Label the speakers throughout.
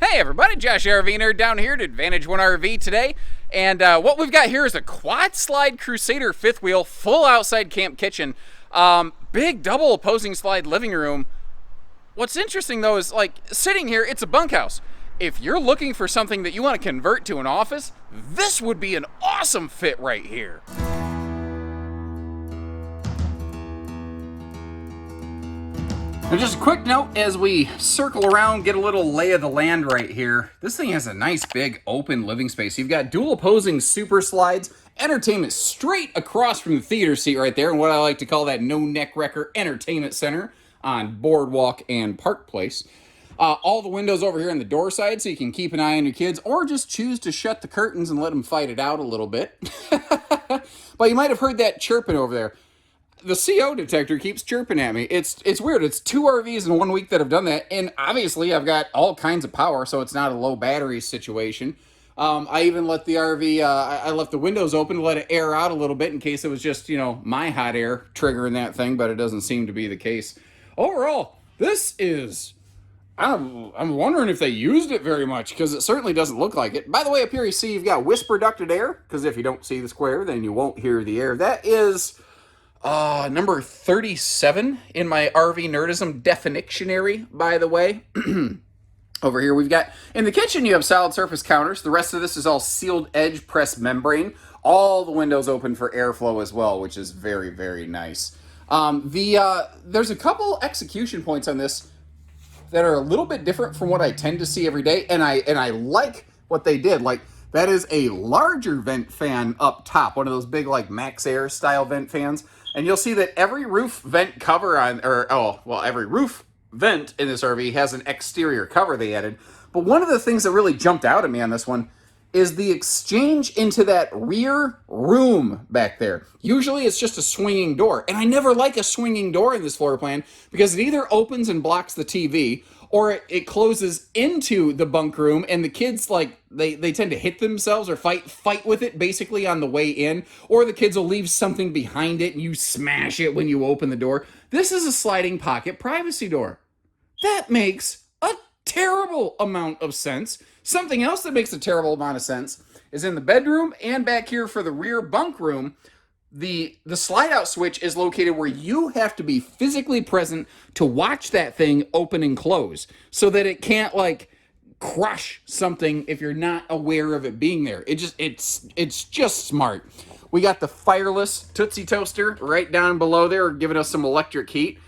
Speaker 1: Hey everybody, Josh RV Nerd down here at Advantage 1 RV today. And what we've got here is a quad slide Crusader fifth wheel, full outside camp kitchen, big double opposing slide living room. What's interesting though is, like, sitting here, it's a bunkhouse. If you're looking for something that you want to convert to an office, this would be an awesome fit right here. And just a quick note as we circle around, get a little lay of the land right here. This thing has a nice big open living space. You've got dual opposing super slides, entertainment straight across from the theater seat right there, and what I like to call that no neck wrecker entertainment center on Boardwalk and Park Place. All the windows over here on the door side so you can keep an eye on your kids, or just choose to shut the curtains and let them fight it out a little bit. But you might have heard that chirping over there. The CO detector keeps chirping at me. It's weird. It's 2 RVs in 1 week that have done that, and obviously I've got all kinds of power, so it's not a low battery situation. I even let the RV, I left the windows open to let it air out a little bit in case it was just, my hot air triggering that thing, but it doesn't seem to be the case. Overall, this is... I'm wondering if they used it very much, because it certainly doesn't look like it. By the way, up here you see you've got whisper ducted air, because if you don't see the square, then you won't hear the air. That is... number 37 in my RV Nerdism definitionary, by the way. Over here we've got, in the kitchen you have solid surface counters. The rest of this is all sealed edge press membrane. All the windows open for airflow as well, which is very, very nice. There's a couple execution points on this that are a little bit different from what I tend to see every day, and I like what they did. Like, that is a larger vent fan up top, one of those big, like, Max Air style vent fans. And you'll see that every roof vent cover every roof vent in this RV has an exterior cover they added. But one of the things that really jumped out at me on this one is the exchange into that rear room back there. Usually it's just a swinging door, and I never like a swinging door in this floor plan because it either opens and blocks the TV, or it closes into the bunk room, and the kids, like, they tend to hit themselves or fight with it basically on the way in, or the kids will leave something behind it and you smash it when you open the door. This is a sliding pocket privacy door. That makes a terrible amount of sense. Something else that makes a terrible amount of sense is in the bedroom and back here for the rear bunk room. The slide out switch is located where you have to be physically present to watch that thing open and close so that it can't, like, crush something if you're not aware of it being there. It's just smart. We got the fireless Tootsie Toaster right down below there, giving us some electric heat.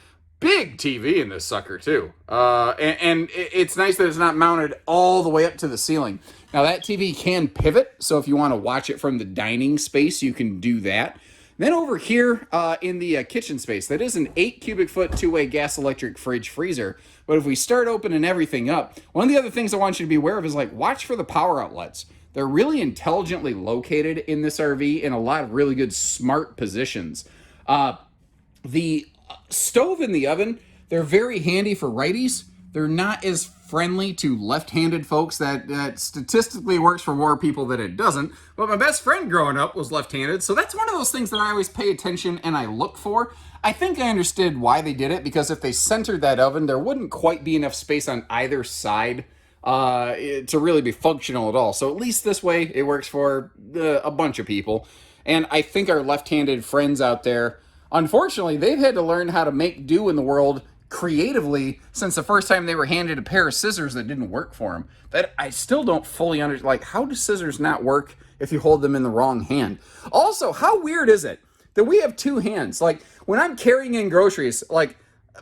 Speaker 1: Big TV in this sucker too. And it's nice that it's not mounted all the way up to the ceiling. Now that TV can pivot, so if you want to watch it from the dining space, you can do that. Then over here in the kitchen space, that is an 8 cubic foot two-way gas electric fridge freezer. But if we start opening everything up, one of the other things I want you to be aware of is, like, watch for the power outlets. They're really intelligently located in this RV in a lot of really good smart positions. The stove and the oven, they're very handy for righties. They're not as friendly to left-handed folks. That statistically works for more people than it doesn't. But my best friend growing up was left-handed, so that's one of those things that I always pay attention and I look for. I think I understood why they did it, because if they centered that oven, there wouldn't quite be enough space on either side to really be functional at all. So at least this way, it works for a bunch of people. And I think our left-handed friends out there, unfortunately, they've had to learn how to make do in the world creatively since the first time they were handed a pair of scissors that didn't work for them. That I still don't fully understand. Like, how do scissors not work if you hold them in the wrong hand? Also, how weird is it that we have two hands? Like, when I'm carrying in groceries, like,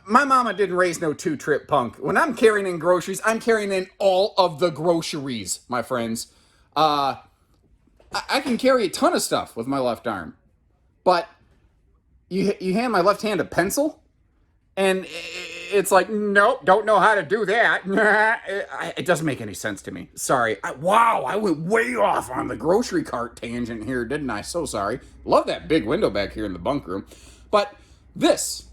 Speaker 1: my mama didn't raise no two-trip punk. When I'm carrying in groceries, I'm carrying in all of the groceries, my friends. I can carry a ton of stuff with my left arm, but you hand my left hand a pencil, and it's like, nope, don't know how to do that. It doesn't make any sense to me. Sorry. Wow, I went way off on the grocery cart tangent here, didn't I? So sorry. Love that big window back here in the bunk room. But this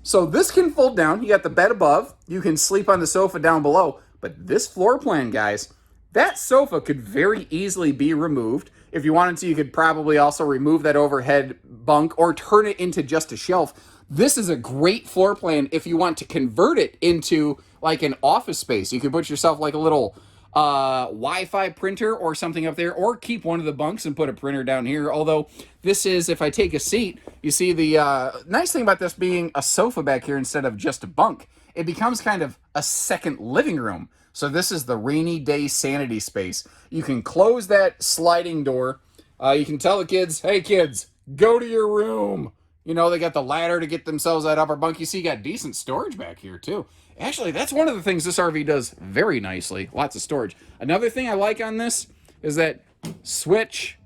Speaker 1: can fold down. You got the bed above. You can sleep on the sofa down below. But this floor plan, guys, that sofa could very easily be removed. If you wanted to, you could probably also remove that overhead bunk or turn it into just a shelf. This is a great floor plan if you want to convert it into, like, an office space. You could put yourself like a little Wi-Fi printer or something up there, or keep one of the bunks and put a printer down here. Although this is, if I take a seat, you see the nice thing about this being a sofa back here instead of just a bunk, it becomes kind of a second living room. So this is the rainy day sanity space. You can close that sliding door. You can tell the kids, hey kids, go to your room. You know, they got the ladder to get themselves that upper bunk. You see, you got decent storage back here, too. Actually, that's one of the things this RV does very nicely. Lots of storage. Another thing I like on this is that switch.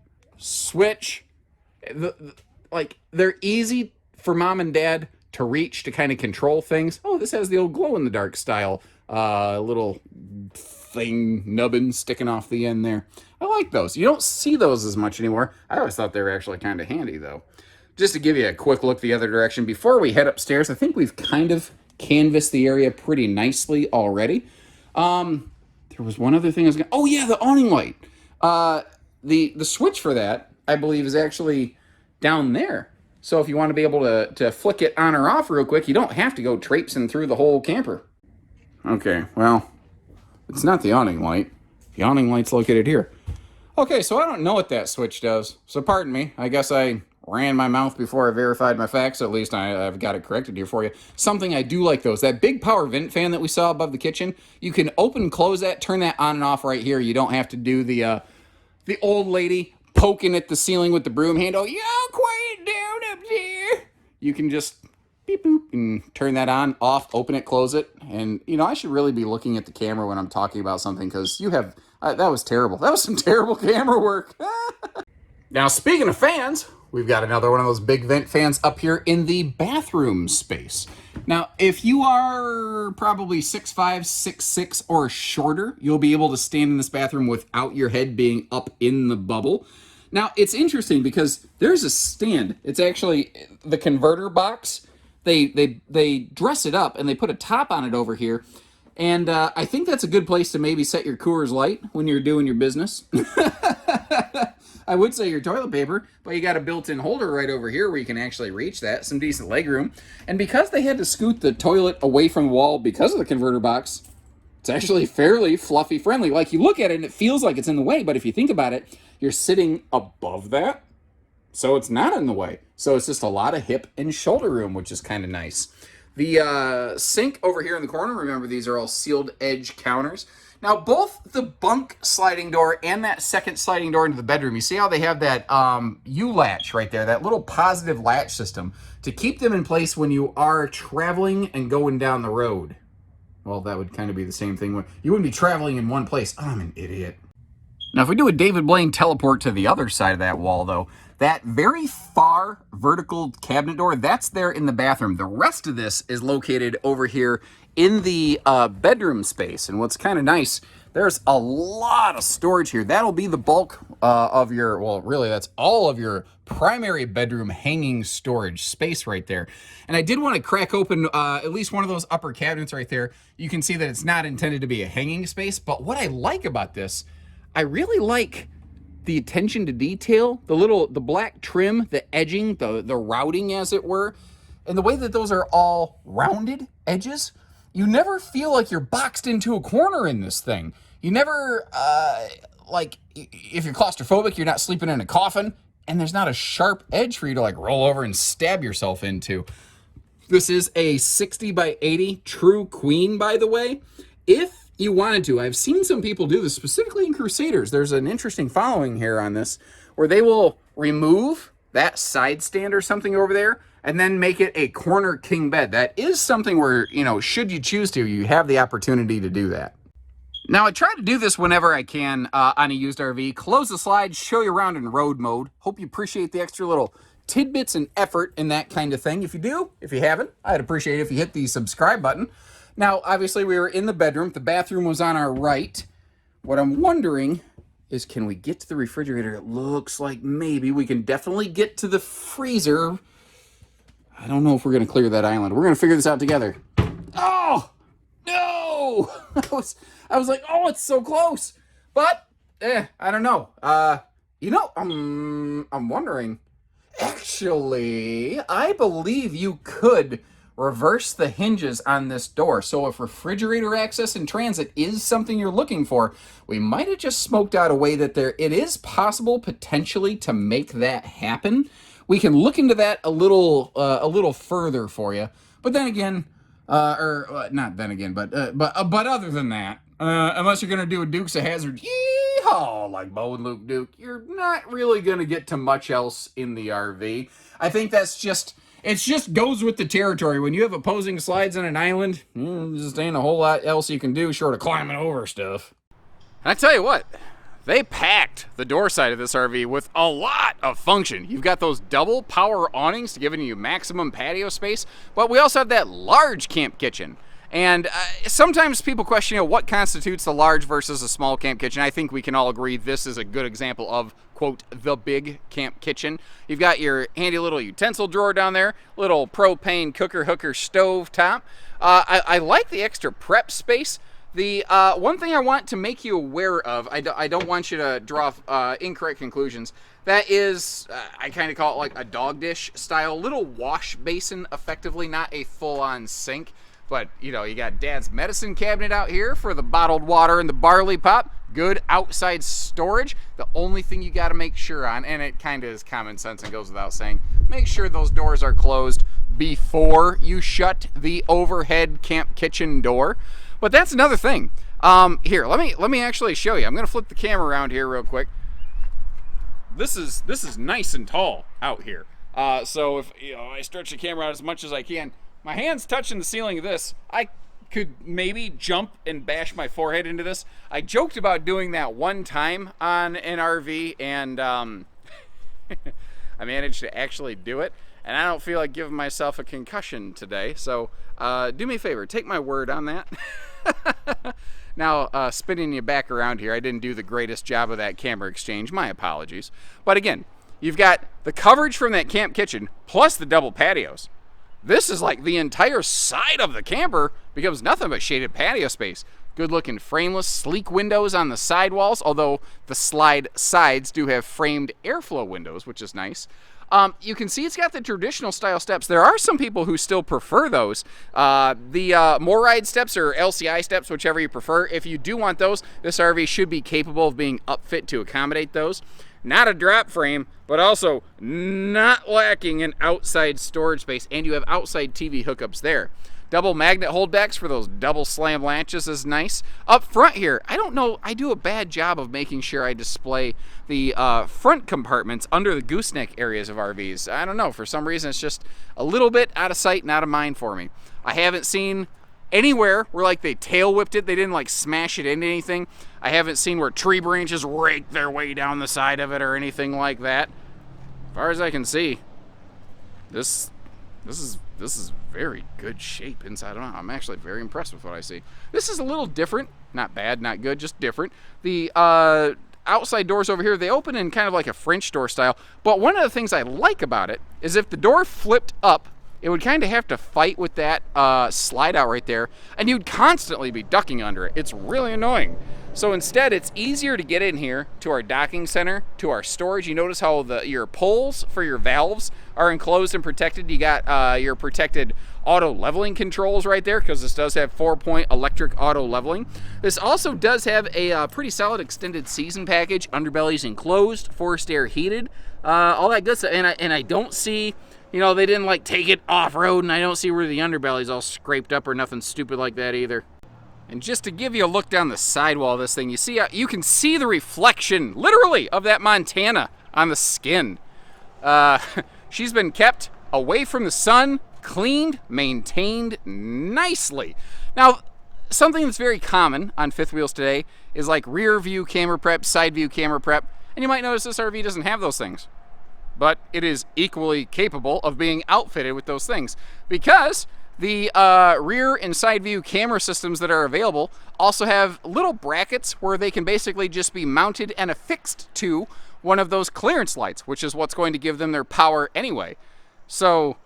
Speaker 1: Like, they're easy for mom and dad to reach to kind of control things. Oh, this has the old glow-in-the-dark style little thing, nubbin sticking off the end there. I like those. You don't see those as much anymore. I always thought they were actually kind of handy, though. Just to give you a quick look the other direction, before we head upstairs, I think we've kind of canvassed the area pretty nicely already. There was one other thing I was going to... Oh, yeah, the awning light. The switch for that, I believe, is actually down there. So if you want to be able to flick it on or off real quick, you don't have to go traipsing through the whole camper. Okay, well, it's not the awning light. The awning light's located here. Okay, so I don't know what that switch does. So pardon me. I guess I ran my mouth before I verified my facts. At least I've got it corrected here for you. Something I do like, though, is that big power vent fan that we saw above the kitchen. You can open and close that, turn that on and off right here. You don't have to do the old lady poking at the ceiling with the broom handle. Y'all quiet down up there. You can just beep boop and turn that on, off, open it, close it. And, you know, I should really be looking at the camera when I'm talking about something, because you have... that was terrible. That was some terrible camera work. Now, speaking of fans, we've got another one of those big vent fans up here in the bathroom space. Now, if you are probably 6'5", 6'6", or shorter, you'll be able to stand in this bathroom without your head being up in the bubble. Now, it's interesting because there's a stand. It's actually the converter box. They dress it up and they put a top on it over here. And I think that's a good place to maybe set your Coors Light when you're doing your business. I would say your toilet paper, but you got a built-in holder right over here where you can actually reach that. Some decent leg room. And because they had to scoot the toilet away from the wall because of the converter box, it's actually fairly fluffy friendly. Like, you look at it and it feels like it's in the way, but if you think about it, you're sitting above that, so it's not in the way. So it's just a lot of hip and shoulder room, which is kind of nice. The sink over here in the corner, remember these are all sealed edge counters. Now, both the bunk sliding door and that second sliding door into the bedroom, you see how they have that U-latch right there, that little positive latch system to keep them in place when you are traveling and going down the road. Well, that would kind of be the same thing. You wouldn't be traveling in one place. Oh, I'm an idiot. Now, if we do a David Blaine teleport to the other side of that wall, though, that very far vertical cabinet door, that's there in the bathroom. The rest of this is located over here in the bedroom space. And what's kind of nice, there's a lot of storage here. That'll be the bulk of your, well, really, that's all of your primary bedroom hanging storage space right there. And I did want to crack open at least one of those upper cabinets right there. You can see that it's not intended to be a hanging space. But what I like about this, I really like the attention to detail, the black trim, the edging, the routing, as it were, and the way that those are all rounded edges. You never feel like you're boxed into a corner in this thing. You never, like, if you're claustrophobic, you're not sleeping in a coffin, and there's not a sharp edge for you to, like, roll over and stab yourself into. This is a 60 by 80 true queen, by the way. If you wanted to, I've seen some people do this, specifically in Crusaders. There's an interesting following here on this, where they will remove that side stand or something over there, and then make it a corner king bed. That is something where, you know, should you choose to, you have the opportunity to do that. Now, I try to do this whenever I can on a used RV. Close the slide, show you around in road mode. Hope you appreciate the extra little tidbits and effort in that kind of thing. If you do, if you haven't, I'd appreciate it if you hit the subscribe button. Now, obviously, we were in the bedroom. The bathroom was on our right. What I'm wondering is, can we get to the refrigerator? It looks like maybe we can definitely get to the freezer. I don't know if we're going to clear that island. We're going to figure this out together. Oh, no! I was like, oh, it's so close. But, I don't know. You know, I'm wondering. Actually, I believe you could reverse the hinges on this door. So if refrigerator access in transit is something you're looking for, we might have just smoked out a way that it is possible potentially to make that happen. We can look into that a little further for you. But then again, not then again, but other than that, unless you're gonna do a Dukes of Hazzard, yeehaw, like Bo and Luke Duke, you're not really gonna get to much else in the RV. I think it just goes with the territory. When you have opposing slides on an island, just ain't a whole lot else you can do short of climbing over stuff. And I tell you what, they packed the door side of this RV with a lot of function. You've got those double power awnings to giving you maximum patio space, but we also have that large camp kitchen. And sometimes people question, what constitutes the large versus a small camp kitchen. I think we can all agree this is a good example of, quote, the big camp kitchen. You've got your handy little utensil drawer down there, little propane cooker hooker stove top. I like the extra prep space. The one thing I want to make you aware of, I don't want you to draw incorrect conclusions, that is, I kind of call it like a dog dish style, little wash basin, effectively, not a full-on sink. But, you got Dad's medicine cabinet out here for the bottled water and the barley pop. Good outside storage. The only thing you got to make sure on, and it kind of is common sense and goes without saying, make sure those doors are closed before you shut the overhead camp kitchen door. But that's another thing. Here, let me actually show you. I'm going to flip the camera around here real quick. This is nice and tall out here. So if I stretch the camera out as much as I can, my hand's touching the ceiling of this. I could maybe jump and bash my forehead into this. I joked about doing that one time on an RV, and I managed to actually do it. And I don't feel like giving myself a concussion today. So do me a favor, take my word on that. Now, spinning you back around here, I didn't do the greatest job of that camera exchange. My apologies. But again, you've got the coverage from that camp kitchen plus the double patios. This is like the entire side of the camper becomes nothing but shaded patio space. Good looking frameless, sleek windows on the sidewalls, although the slide sides do have framed airflow windows, which is nice. You can see it's got the traditional style steps. There are some people who still prefer those. The MORRIDE steps or LCI steps, whichever you prefer. If you do want those, this RV should be capable of being upfit to accommodate those. Not a drop frame, but also not lacking in outside storage space, and you have outside TV hookups there. Double magnet holdbacks for those double slam latches is nice. Up front here, I don't know, I do a bad job of making sure I display the front compartments under the gooseneck areas of RVs. I don't know, for some reason it's just a little bit out of sight and out of mind for me. I haven't seen anywhere where like they tail whipped it, they didn't like smash it into anything. I haven't seen where tree branches raked their way down the side of it or anything like that. As far as I can see, this is very good shape inside. I'm actually very impressed with what I see. This is a little different, not bad, not good, just different. The outside doors over here, they open in kind of like a French door style, but one of the things I like about it is if the door flipped up, it would kind of have to fight with that slide out right there, and you'd constantly be ducking under it. It's really annoying. So instead, it's easier to get in here to our docking center, to our storage. You notice how your poles for your valves are enclosed and protected. You got your protected auto leveling controls right there, because this does have 4-point electric auto leveling. This also does have a pretty solid extended season package. Underbelly's enclosed, forced air heated, all that good stuff. And I don't see, they didn't like take it off-road, and I don't see where the underbelly's all scraped up or nothing stupid like that either. And just to give you a look down the sidewall of this thing, you can see the reflection, literally, of that Montana on the skin. She's been kept away from the sun, cleaned, maintained nicely. Now, something that's very common on fifth wheels today is like rear view camera prep, side view camera prep, and you might notice this RV doesn't have those things. But it is equally capable of being outfitted with those things, because the rear and side view camera systems that are available also have little brackets where they can basically just be mounted and affixed to one of those clearance lights, which is what's going to give them their power anyway. So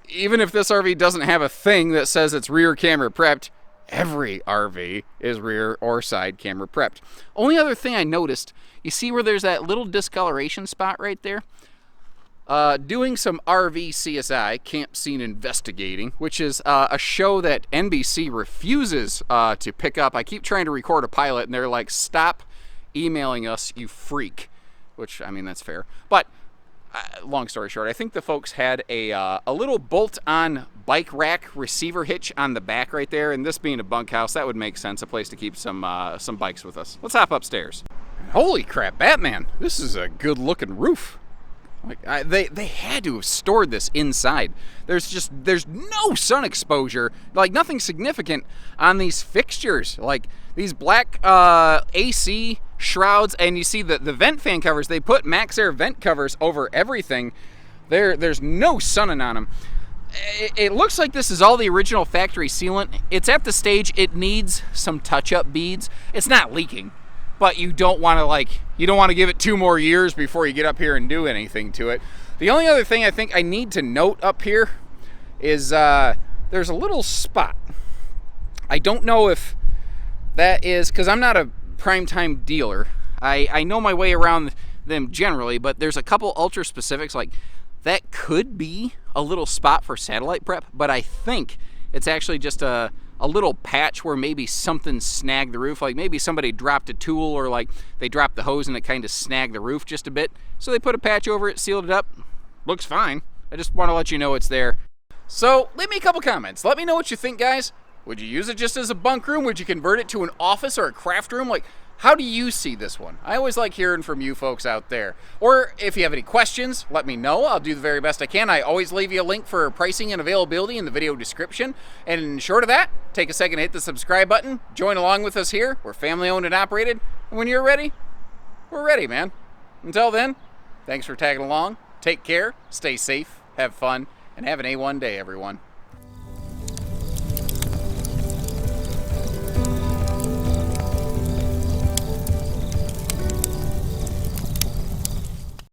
Speaker 1: even if this RV doesn't have a thing that says it's rear camera prepped, every RV is rear or side camera prepped. Only other thing I noticed, you see where there's that little discoloration spot right there? doing some RV CSI, Camp Scene Investigating, which is a show that NBC refuses to pick up. I keep trying to record a pilot, and they're like, stop emailing us, you freak. Which, I mean, that's fair. But, long story short, I think the folks had a little bolt-on bike rack receiver hitch on the back right there, and this being a bunkhouse, that would make sense, a place to keep some bikes with us. Let's hop upstairs. Holy crap, Batman! This is a good-looking roof. Like they had to have stored this inside. There's no sun exposure, like nothing significant on these fixtures. Like these black AC shrouds, and you see the vent fan covers. They put Max Air vent covers over everything. There's no sunning on them. It looks like this is all the original factory sealant. It's at the stage it needs some touch-up beads. It's not leaking, but you don't want to give it 2 more years before you get up here and do anything to it. The only other thing I think I need to note up here is there's a little spot. I don't know if that is, because I'm not a primetime dealer. I know my way around them generally, but there's a couple ultra specifics, like that could be a little spot for satellite prep, but I think it's actually just a little patch where maybe something snagged the roof, like maybe somebody dropped a tool, or like they dropped the hose and it kind of snagged the roof just a bit. So they put a patch over it, sealed it up. Looks fine. I just want to let you know it's there. So leave me a couple comments. Let me know what you think, guys. Would you use it just as a bunk room? Would you convert it to an office or a craft room? Like, how do you see this one? I always like hearing from you folks out there. Or if you have any questions, let me know. I'll do the very best I can. I always leave you a link for pricing and availability in the video description. And short of that, take a second to hit the subscribe button. Join along with us here. We're family owned and operated. And when you're ready, we're ready, man. Until then, thanks for tagging along. Take care, stay safe, have fun, and have an A1 day, everyone.